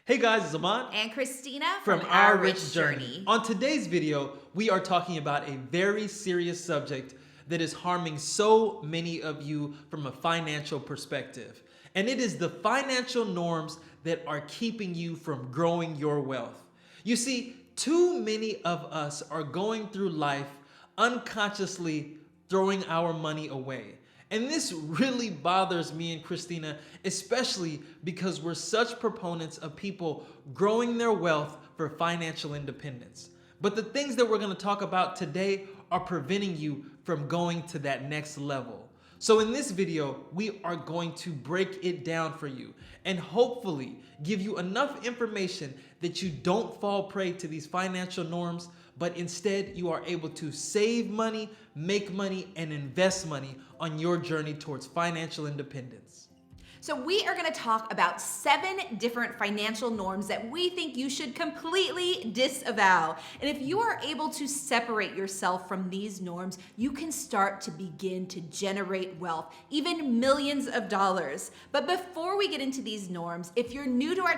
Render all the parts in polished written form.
Hey guys, it's Aman and Christina from Our Rich Journey. On today's video, we are talking about a very serious subject that is harming so many of you from a financial perspective. And it is the financial norms that are keeping you from growing your wealth. You see, too many of us are going through life unconsciously throwing our money away. And this really bothers me and Christina, especially because we're such proponents of people growing their wealth for financial independence. But the things that we're going to talk about today are preventing you from going to that next level. So in this video, we are going to break it down for you and hopefully give you enough information that you don't fall prey to these financial norms, but instead you are able to save money, make money, and invest money on your journey towards financial independence. So we are going to talk about 7 different financial norms that we think you should completely disavow. And if you are able to separate yourself from these norms, you can start to begin to generate wealth, even millions of dollars. But before we get into these norms, if you're new to our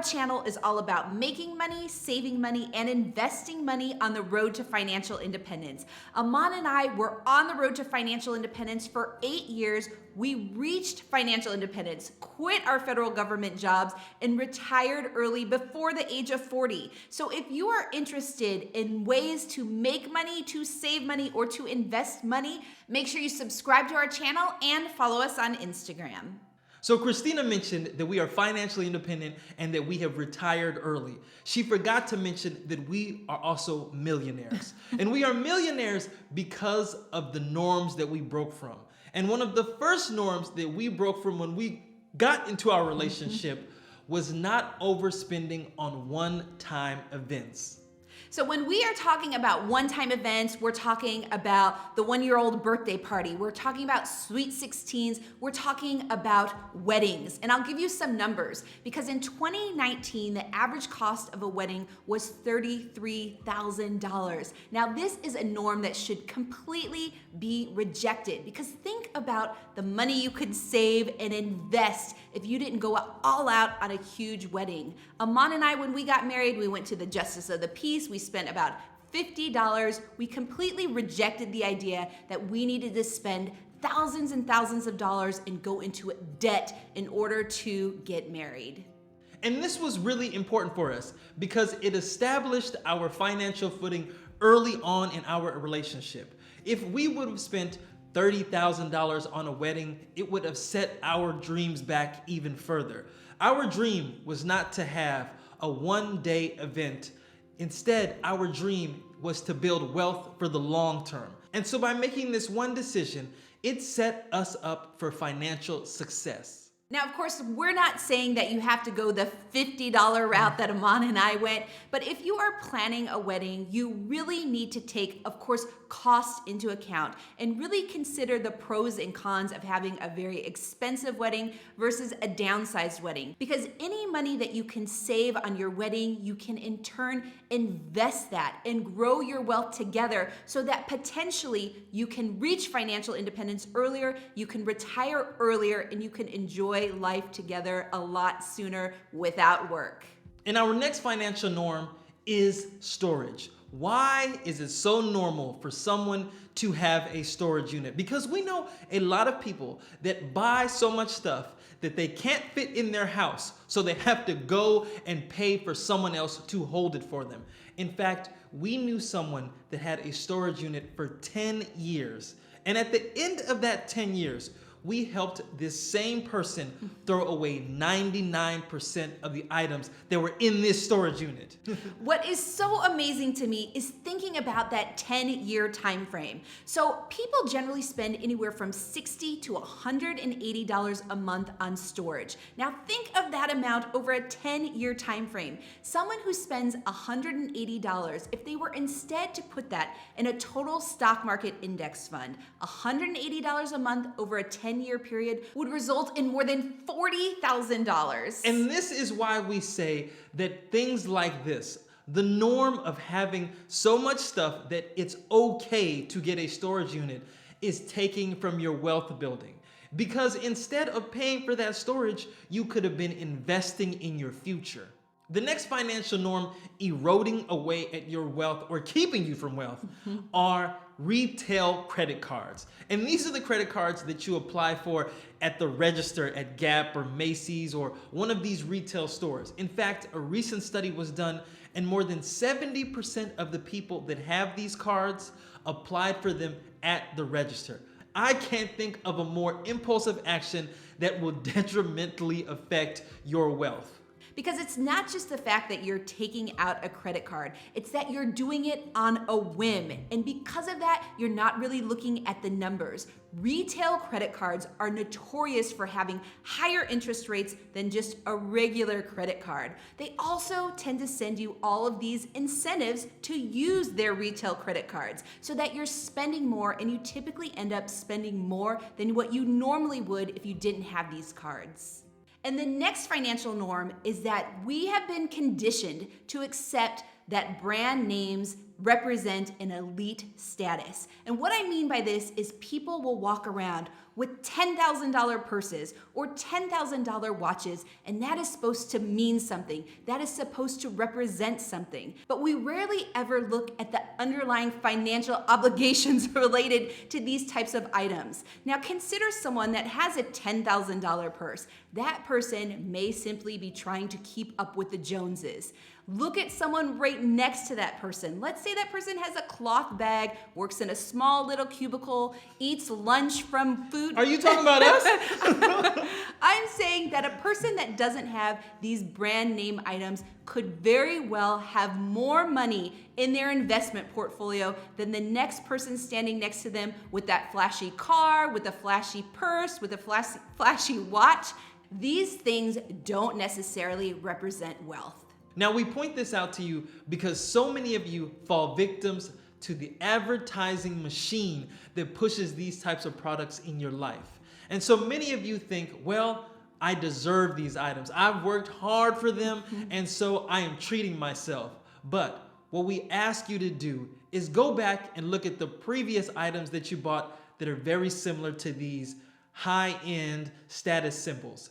channel is all about making money, saving money, and investing money on the road to financial independence. Aman and I were on the road to financial independence for 8 years. We reached financial independence, quit our federal government jobs, and retired early before the age of 40. So if you are interested in ways to make money, to save money, or to invest money, make sure you subscribe to our channel and follow us on Instagram. So Christina mentioned that we are financially independent and that we have retired early. She forgot to mention that we are also millionaires. And we are millionaires because of the norms that we broke from. And one of the first norms that we broke from when we got into our relationship was not overspending on one-time events. So when we are talking about one-time events, we're talking about the one-year-old birthday party. We're talking about sweet 16s. We're talking about weddings. And I'll give you some numbers because in 2019, the average cost of a wedding was $33,000. Now, this is a norm that should completely be rejected because think about the money you could save and invest if you didn't go all out on a huge wedding. Aman and I, when we got married, we went to the Justice of the Peace. We spent about $50. We completely rejected the idea that we needed to spend thousands and thousands of dollars and go into debt in order to get married. And this was really important for us because it established our financial footing early on in our relationship. If we would have spent $30,000 on a wedding, it would have set our dreams back even further. Our dream was not to have a one-day event. Instead, our dream was to build wealth for the long term. And so by making this one decision, it set us up for financial success. Now, of course, we're not saying that you have to go the $50 route that Aman and I went, but if you are planning a wedding, you really need to take, of course, cost into account and really consider the pros and cons of having a very expensive wedding versus a downsized wedding. Because any money that you can save on your wedding, you can in turn invest that and grow your wealth together so that potentially you can reach financial independence earlier, you can retire earlier, and you can enjoy life together a lot sooner without work. And our next financial norm is storage. Why is it so normal for someone to have a storage unit? Because we know a lot of people that buy so much stuff that they can't fit in their house, so they have to go and pay for someone else to hold it for them. In fact, we knew someone that had a storage unit for 10 years. And at the end of that 10 years, we helped this same person throw away 99% of the items that were in this storage unit. What is so amazing to me is thinking about that 10-year time frame. So people generally spend anywhere from $60 to $180 a month on storage. Now think of that amount over a 10-year time frame. Someone who spends $180, if they were instead to put that in a total stock market index fund, $180 a month over a 10-year period would result in more than $40,000. And this is why we say that things like this, the norm of having so much stuff that it's okay to get a storage unit, is taking from your wealth building. Because instead of paying for that storage, you could have been investing in your future. The next financial norm eroding away at your wealth or keeping you from wealth are retail credit cards. And these are the credit cards that you apply for at the register at Gap or Macy's or one of these retail stores. In fact, a recent study was done and more than 70% of the people that have these cards applied for them at the register. I can't think of a more impulsive action that will detrimentally affect your wealth. Because it's not just the fact that you're taking out a credit card, it's that you're doing it on a whim. And because of that, you're not really looking at the numbers. Retail credit cards are notorious for having higher interest rates than just a regular credit card. They also tend to send you all of these incentives to use their retail credit cards so that you're spending more, and you typically end up spending more than what you normally would if you didn't have these cards. And the next financial norm is that we have been conditioned to accept that brand names represent an elite status. And what I mean by this is people will walk around with $10,000 purses or $10,000 watches, and that is supposed to mean something. That is supposed to represent something. But we rarely ever look at the underlying financial obligations related to these types of items. Now consider someone that has a $10,000 purse. That person may simply be trying to keep up with the Joneses. Look at someone right next to that person. Let's say that person has a cloth bag, works in a small little cubicle, eats lunch from food. Are you talking about us? I'm saying that a person that doesn't have these brand name items could very well have more money in their investment portfolio than the next person standing next to them with that flashy car, with a flashy purse, with a flashy watch. These things don't necessarily represent wealth. Now, we point this out to you because so many of you fall victims to the advertising machine that pushes these types of products in your life. And so many of you think, well, I deserve these items. I've worked hard for them, and so I am treating myself. But what we ask you to do is go back and look at the previous items that you bought that are very similar to these high-end status symbols.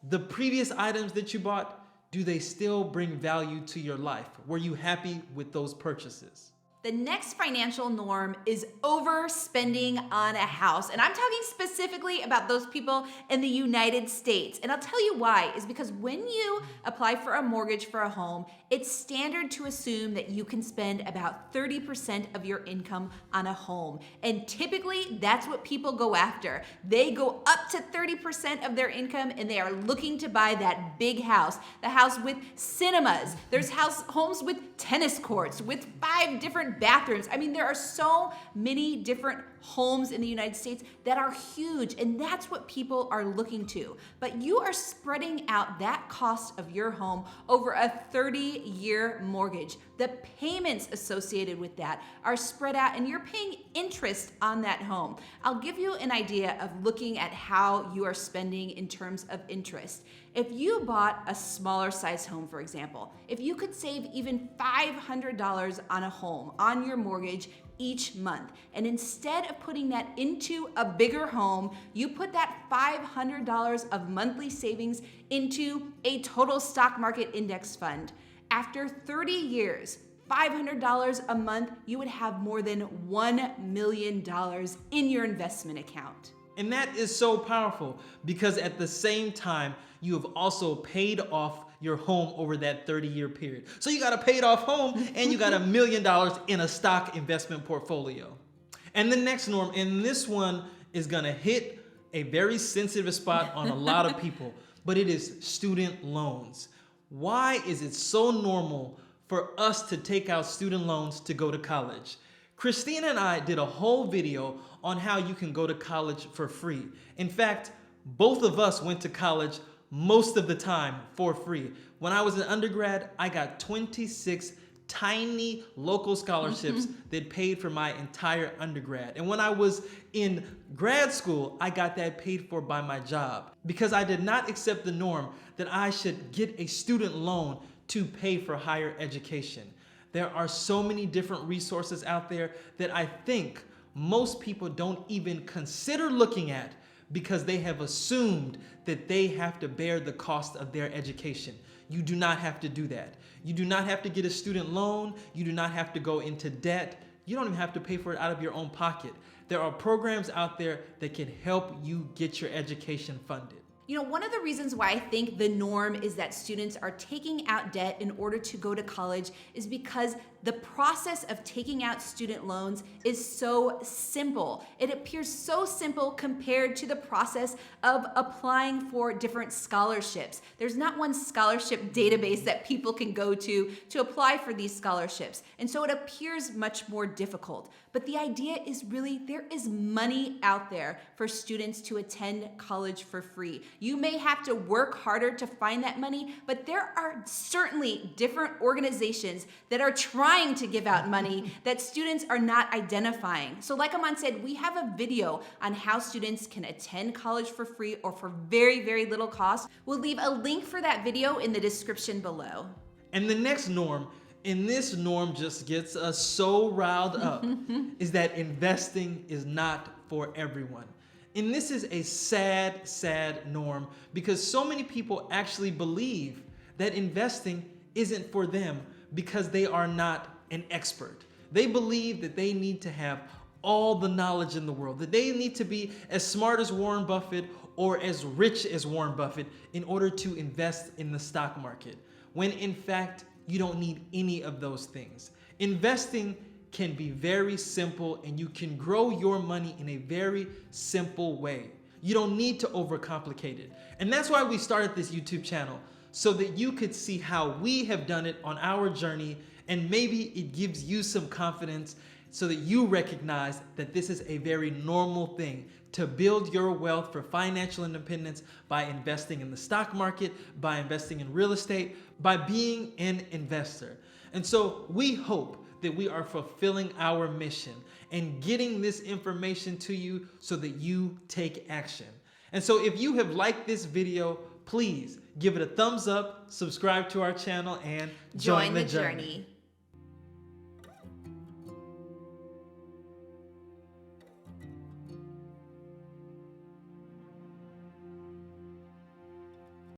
The previous items that you bought, do they still bring value to your life? Were you happy with those purchases? The next financial norm is overspending on a house. And I'm talking specifically about those people in the United States. And I'll tell you why, is because when you apply for a mortgage for a home, it's standard to assume that you can spend about 30% of your income on a home. And typically that's what people go after. They go up to 30% of their income and they are looking to buy that big house, the house with cinemas. There's homes with tennis courts, with 5 different bathrooms. I mean, there are so many different homes in the United States that are huge, and that's what people are looking to. But you are spreading out that cost of your home over a 30-year mortgage. The payments associated with that are spread out, and you're paying interest on that home. I'll give you an idea of looking at how you are spending in terms of interest. If you bought a smaller size home, for example, if you could save even $500 on a home, on your mortgage each month, and instead of putting that into a bigger home, you put that $500 of monthly savings into a total stock market index fund. After 30 years, $500 a month, you would have more than $1 million in your investment account. And that is so powerful because at the same time, you have also paid off your home over that 30-year period. So you got a paid off home and you got $1 million in a stock investment portfolio. And the next norm, and this one is gonna hit a very sensitive spot on a lot of people, but it is student loans. Why is it so normal for us to take out student loans to go to college? Christina and I did a whole video on how you can go to college for free. In fact, both of us went to college most of the time for free. When I was an undergrad, I got 26 tiny local scholarships that paid for my entire undergrad. And when I was in grad school, I got that paid for by my job because I did not accept the norm that I should get a student loan to pay for higher education. There are so many different resources out there that I think most people don't even consider looking at because they have assumed that they have to bear the cost of their education. You do not have to do that. You do not have to get a student loan. You do not have to go into debt. You don't even have to pay for it out of your own pocket. There are programs out there that can help you get your education funded. You know, one of the reasons why I think the norm is that students are taking out debt in order to go to college is because the process of taking out student loans is so simple. It appears so simple compared to the process of applying for different scholarships. There's not one scholarship database that people can go to apply for these scholarships. And so it appears much more difficult. But the idea is really there is money out there for students to attend college for free. You may have to work harder to find that money, but there are certainly different organizations that are trying to give out money that students are not identifying. So like Aman said, we have a video on how students can attend college for free or for very, very little cost. We'll leave a link for that video in the description below. And the next norm, and this norm just gets us so riled up, is that investing is not for everyone. And this is a sad, sad norm because so many people actually believe that investing isn't for them because they are not an expert. They believe that they need to have all the knowledge in the world, that they need to be as smart as Warren Buffett or as rich as Warren Buffett in order to invest in the stock market, when in fact, you don't need any of those things. Investing can be very simple and you can grow your money in a very simple way. You don't need to overcomplicate it. And that's why we started this YouTube channel, so that you could see how we have done it on our journey, and maybe it gives you some confidence so that you recognize that this is a very normal thing to build your wealth for financial independence by investing in the stock market, by investing in real estate, by being an investor. And so we hope that we are fulfilling our mission and getting this information to you so that you take action. And so if you have liked this video, please give it a thumbs up, subscribe to our channel, and join the journey.